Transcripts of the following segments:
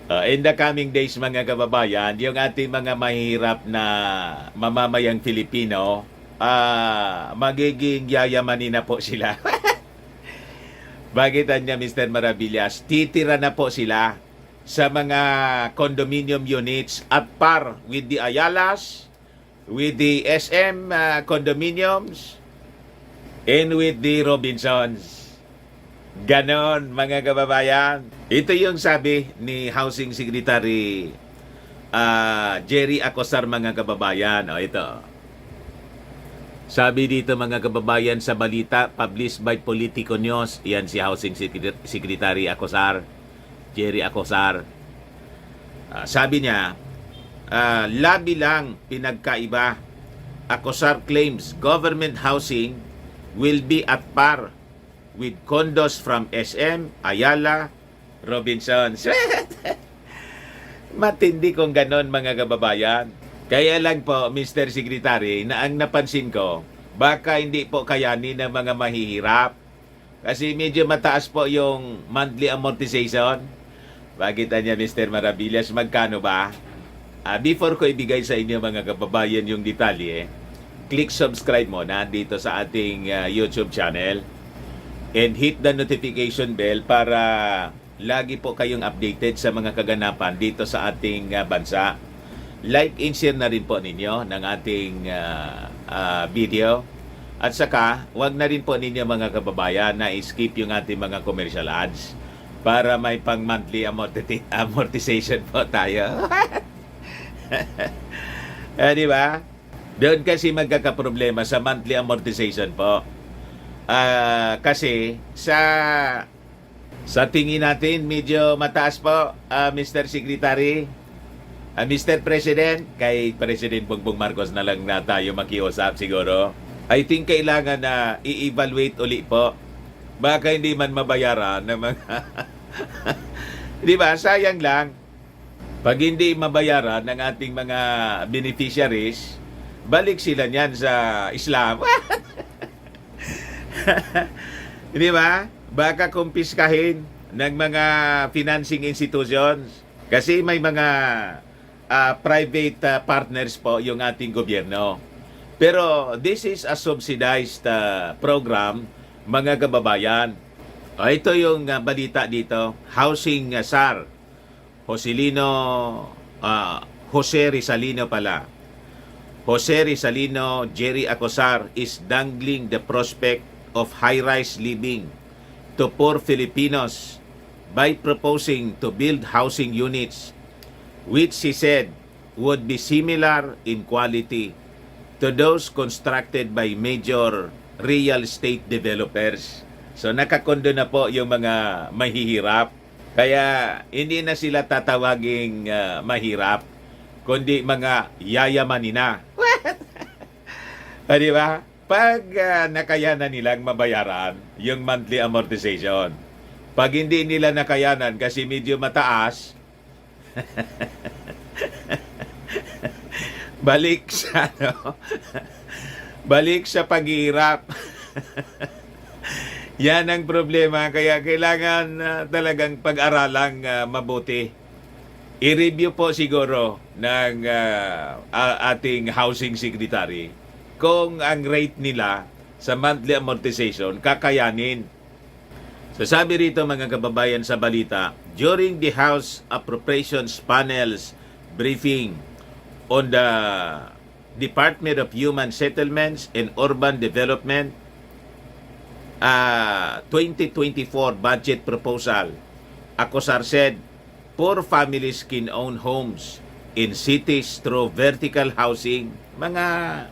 In the coming days mga kababayan, yung ating mga mahirap na mamamayang Filipino, magiging yayamanin na po sila. Bagitan niya Mr. Maravillas, titira na po sila sa mga condominium units at par with the Ayalas, with the SM condominiums, and with the Robinsons. Ganon mga kababayan. Ito yung sabi ni Housing Secretary Jerry Acosar mga kababayan. O ito. Sabi dito mga kababayan sa balita published by Politico News. Yan si Housing Secretary Acosar, Jerry Acosar. Sabi niya, labi lang pinagkaiba. Acosar claims government housing will be at par with condos from SM, Ayala, Robinsons. Matindi kung ganon mga kababayan. Kaya lang po, Mr. Secretary, na ang napansin ko, baka hindi po kayanin ng mga mahihirap. Kasi medyo mataas po yung monthly amortization. Bakit niya, Mr. Maravillas, magkano ba? Before ko ibigay sa inyo mga kababayan yung detalye, click subscribe mo na dito sa ating YouTube channel and hit the notification bell para lagi po kayong updated sa mga kaganapan dito sa ating bansa. Like and share na rin po ninyo ng ating video. At saka, wag na rin po ninyo mga kababayan na skip yung ating mga commercial ads para may pang monthly amortization po tayo. Di ba? Doon kasi magkakaproblema sa monthly amortization po. Kasi sa tingin natin medyo mataas po, Mr. Secretary, Mr. President, kay President Bongbong Marcos na lang na tayo makiusap siguro. I think kailangan na i-evaluate uli po. Baka hindi man mabayaran ng mga... Di ba? Sayang lang. Pag hindi mabayaran ng ating mga beneficiaries, balik sila niyan sa Islam. Di ba? Baka kumpiskahin ng mga financing institutions. Kasi may mga private partners po yung ating gobyerno. Pero this is a subsidized program, mga kababayan. Ito yung balita dito. Housing SAR. Jose Rizalino pala. Jose Rizalino, Jerry Acosar is dangling the prospect of high-rise living to poor Filipinos by proposing to build housing units which he said would be similar in quality to those constructed by major real estate developers. So nakakondo na po yung mga mahihirap. Kaya hindi na sila tatawaging mahirap, kundi mga yayamanin na. Di ba? Pag nakayanan nilang mabayaran yung monthly amortization, pag hindi nila nakayanan kasi medyo mataas, balik sa balik sa paghihirap. Yan ang problema, kaya kailangan talagang pag-aralang mabuti. I-review po siguro ng ating housing secretary kung ang rate nila sa monthly amortization kakayanin. So sabi rito mga kababayan sa balita, during the House Appropriations Panel's briefing on the Department of Human Settlements and Urban Development 2024 budget proposal, Acosar said, poor families can own homes in cities through vertical housing, mga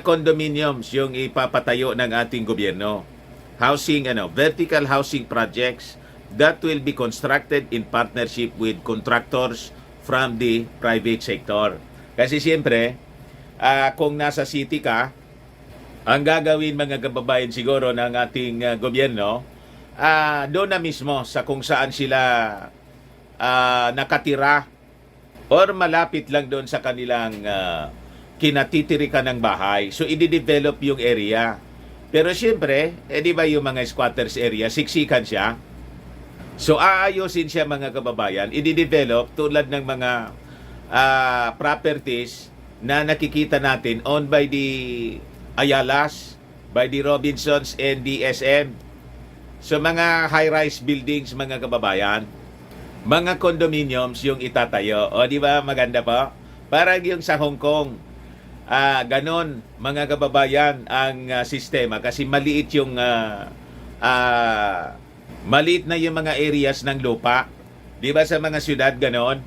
condominiums yung ipapatayo ng ating gobyerno. Vertical housing projects that will be constructed in partnership with contractors from the private sector. Kasi siyempre, kung nasa city ka, ang gagawin mga kababayan siguro ng ating gobyerno, doon na mismo sa kung saan sila nakatira or malapit lang doon sa kanilang kinatitirikan ng bahay. So, i-develop yung area. Pero siyempre, di ba yung mga squatters area, siksikan siya. So aayusin siya mga kababayan, i-develop tulad ng mga properties na nakikita natin owned by the Ayalas, by the Robinsons and the SM. So mga high-rise buildings mga kababayan, mga condominiums yung itatayo. O di ba maganda po? Parang yung sa Hong Kong. Ganon mga kababayan ang sistema kasi maliit yung maliit na yung mga areas ng lupa. Di ba sa mga syudad ganon?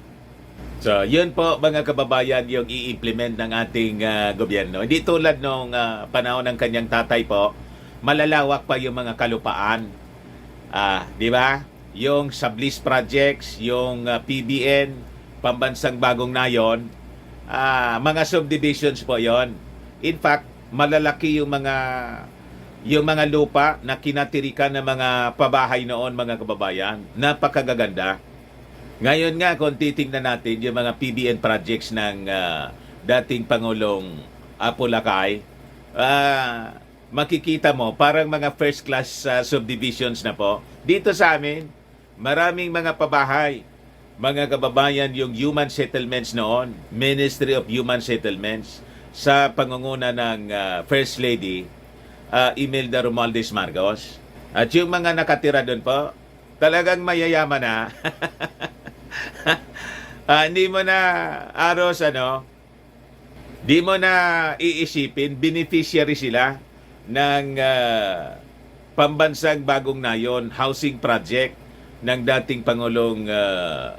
So, yun po mga kababayan yung i-implement ng ating gobyerno. Hindi tulad nung panahon ng kanyang tatay po, malalawak pa yung mga kalupaan. Di ba? Yung Sublease Projects, yung PBN, Pambansang Bagong Nayon, mga subdivisions po yon. In fact, malalaki yung mga lupa na kinatirikan ng mga pabahay noon mga kababayan. Napakagaganda. Ngayon nga, kung titingnan natin yung mga PBN projects ng dating Pangulong Apo Lakay, makikita mo, parang mga first class subdivisions na po. Dito sa amin, maraming mga pabahay. Mga kababayan, yung human settlements noon, Ministry of Human Settlements, sa pangunguna ng First Lady, Imelda Romualdez Marcos. At yung mga nakatira doon po, talagang mayayaman na. Hindi mo na di mo na iisipin, beneficiary sila ng Pambansang Bagong Nayon housing project ng dating Pangulong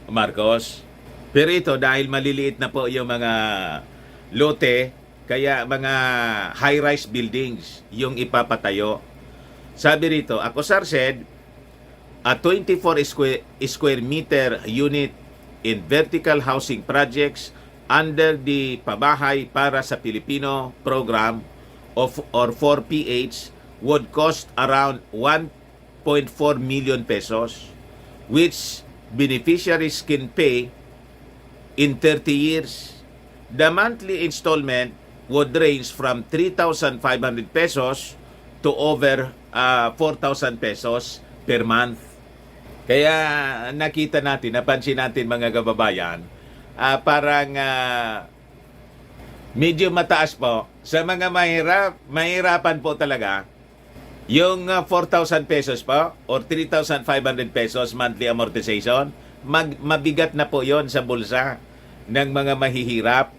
Marcos. Pero ito, dahil maliliit na po yung mga lote, kaya mga high-rise buildings yung ipapatayo. Sabi rito, Acosar said, a 24 square meter unit in vertical housing projects under the Pabahay para sa Pilipino program or 4PH would cost around 1.4 million pesos, which beneficiaries can pay in 30 years. The monthly installment would range from 3,500 pesos to over 4,000 pesos per month. Kaya nakita natin, napansin natin mga kababayan, parang medyo mataas po. Sa mga mahirapan po talaga, yung 4,000 pesos po or 3,500 pesos monthly amortization, mabigat na po yon sa bulsa ng mga mahihirap.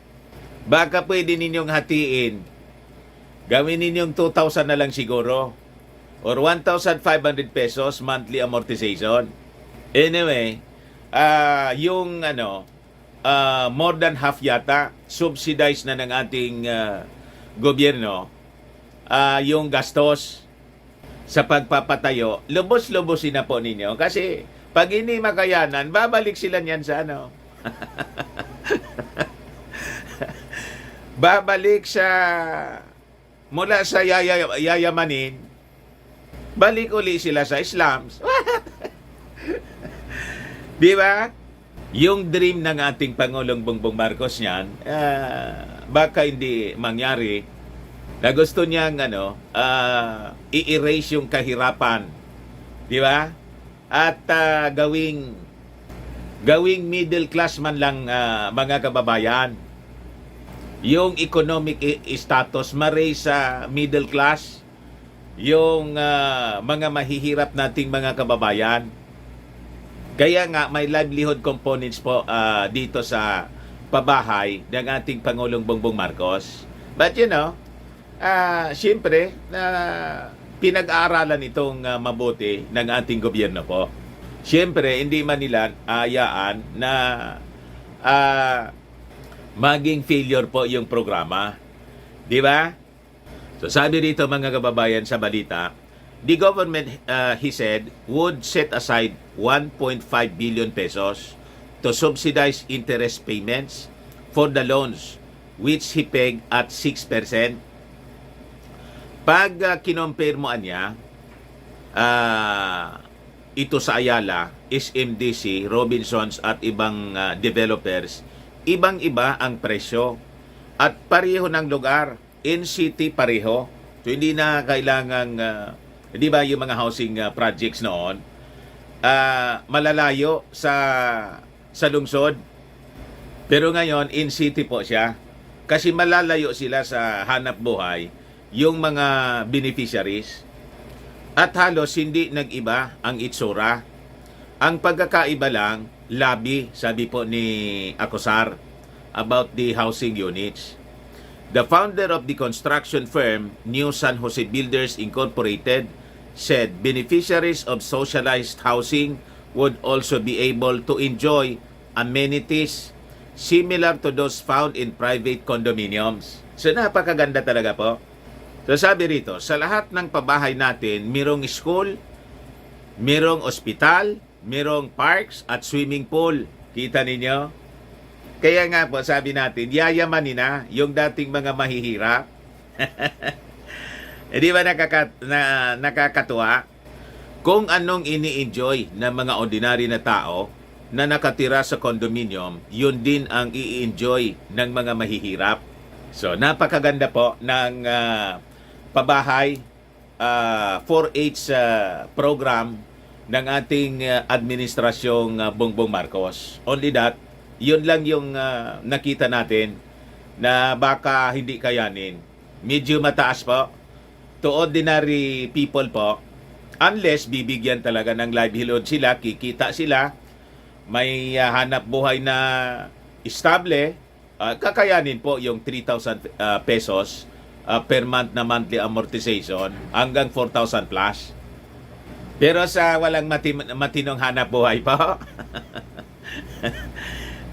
Baka pwede ninyong hatiin. Gawin ninyong 2,000 na lang siguro or 1,500 pesos monthly amortization. Anyway, yung more than half yata subsidized na ng ating gobyerno yung gastos sa pagpapatayo. Lubos-lubosin na po ninyo kasi pag hindi makayanan, babalik sila niyan sa babalik sa mula sa yayamanin, balik uli sila sa slums. Di ba? Yung dream ng ating Pangulong Bongbong Marcos niyan, baka hindi mangyari na gusto niyang i-erase yung kahirapan. Di ba? At gawing middle class man lang mga kababayan. Yung economic status ma-raise sa middle class. Yung mga mahihirap nating mga kababayan. Kaya nga may livelihood components po dito sa pabahay ng ating Pangulong Bongbong Marcos. But siyempre pinag-aaralan itong mabuti ng ating gobyerno po. Siyempre hindi man nila ayaan na maging failure po yung programa. Di ba? So sabi dito mga kababayan sa balita, the government, he said, would set aside 1.5 billion pesos to subsidize interest payments for the loans, which he pegged at 6%. Pag kinompare mo niya, ito sa Ayala, SMDC, Robinsons at ibang developers, ibang-iba ang presyo. At pareho ng lugar, NCT pareho. So hindi na kailangang di ba yung mga housing projects noon, malalayo sa lungsod. Pero ngayon, in city po siya. Kasi malalayo sila sa hanap buhay yung mga beneficiaries. At halos hindi nag-iba ang itsura. Ang pagkakaiba lang, labi, sabi po ni Acosar, about the housing units. The founder of the construction firm, New San Jose Builders Incorporated, said beneficiaries of socialized housing would also be able to enjoy amenities similar to those found in private condominiums. So napakaganda talaga po. So sabi rito, sa lahat ng pabahay natin, mirong school, mirong ospital, mirong parks at swimming pool. Kita ninyo? Kaya nga po sabi natin, yayamanin na yung dating mga mahihirap. Di ba nakakatuwa? Kung anong ini-enjoy ng mga ordinary na tao na nakatira sa condominium, yun din ang i-enjoy ng mga mahihirap. So, napakaganda po ng pabahay 4H program ng ating administrasyong Bongbong Marcos. Only that, yun lang yung nakita natin na baka hindi kayanin. Medyo mataas po. To ordinary people po, unless bibigyan talaga ng livelihood sila, kikita sila, may hanap buhay na estable, kakayanin po yung 3,000 pesos per month na monthly amortization hanggang 4,000 plus. Pero sa walang matinong hanap buhay po,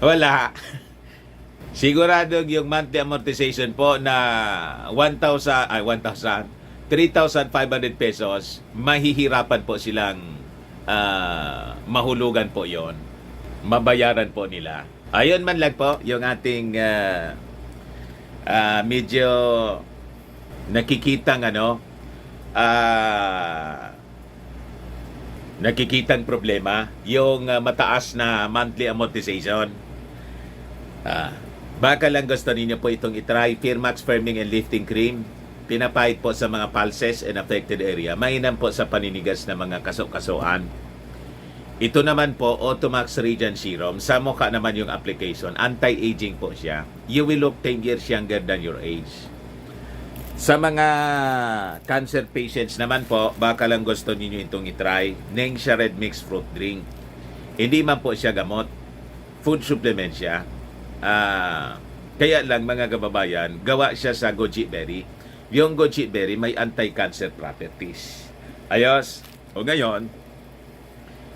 wala. Sigurado yung monthly amortization po na 3,500 pesos, mahihirapan po silang mahulugan po yon, mabayaran po nila. Ayun man lang po yung ating medyo nakikitang nakikitang problema, yung mataas na monthly amortization. Baka lang gusto ninyo po itong itry, Firmax Firming and Lifting Cream. Pinapahid po sa mga pulses and affected area. Mainam po sa paninigas na mga kaso-kasuan. Ito naman po, Automax Radiant Serum. Sa mukha naman yung application. Anti-aging po siya. You will look 10 years younger than your age. Sa mga cancer patients naman po, baka lang gusto ninyo itong itry, Nengxia Red Mix Fruit Drink. Hindi man po siya gamot. Food supplement siya. Kaya lang mga kababayan, gawa siya sa goji berry. Yung goji berry may anti-cancer properties. Ayos. O ngayon,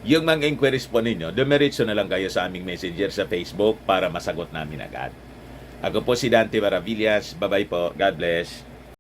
yung mga inquiries po ninyo, dumiretso na lang kayo sa aming messenger sa Facebook para masagot namin agad. Ako po si Dante Maravillas. Bye-bye po. God bless.